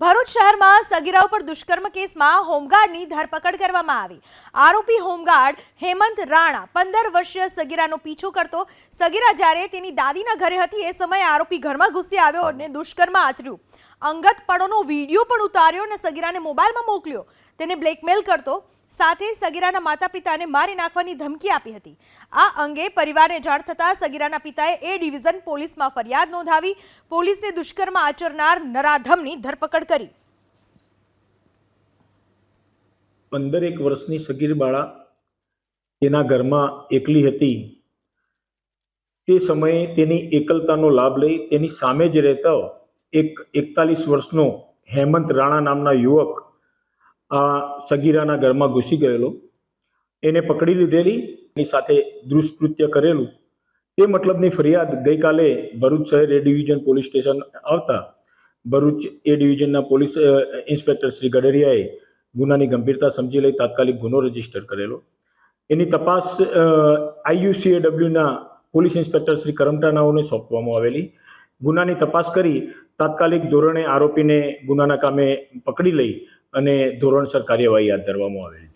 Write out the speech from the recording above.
ભરૂચ શહેરમાં સગીરા ઉપર દુષ્કર્મ કેસમાં હોમગાર્ડની ધરપકડ કરવામાં આવી। આરોપી હોમગાર્ડ હેમંત રાણા 15 વર્ષીય સગીરાનો પીછો કરતો। સગીરા જ્યારે તેની દાદીના ઘરે હતી એ સમયે આરોપી ઘરમાં ઘૂસી આવ્યો અને દુષ્કર્મ આચર્યું। અંગત પણોનો વિડીયો પણ ઉતાર્યો અને સગીરાને મોબાઈલમાં મોકલ્યો। તેને બ્લેકમેલ કરતો, સાથે સગીરાના માતા-પિતાને મારી નાખવાની ધમકી આપી હતી। આ અંગે પરિવારને જાણ થતાં સગીરાના પિતાએ એ ડિવિઝન પોલીસમાં ફરિયાદ નોંધાવી। પોલીસે દુષ્કર્મ આચરનાર નરાધમની ધરપકડ કરી। 15 વર્ષની સગીર બાળા તેના ઘરમાં એકલી હતી। તે સમયે તેની એકલતાનો લાભ લઈ તેની સામે જ રહેતો એક 41 વર્ષનો હેમંત રાણા નામના યુવક આ સગીરાના ઘરમાં ઘૂસી ગયેલો। એને પકડી લીધેલી, એની સાથે દુષ્કૃત્ય કરેલું તે મતલબની ફરિયાદ ગઈકાલે ભરૂચ શહેર એ ડિવિઝન પોલીસ સ્ટેશન આવતા ભરૂચ એ ડિવિઝનના પોલીસ ઇન્સ્પેક્ટર શ્રી ગડરિયાએ ગુનાની ગંભીરતા સમજી લઈ તાત્કાલિક ગુનો રજીસ્ટર કરેલો। એની તપાસ IUCAWના પોલીસ ઇન્સ્પેક્ટર શ્રી કરમટાનાઓને સોંપવામાં આવેલી। ગુનાની તપાસ કરી તાત્કાલિક ધોરણે આરોપીને ગુનાના કામે પકડી લઈ અને ધોરણસર કાર્યવાહી હાથ ધરવામાં આવેલી છે।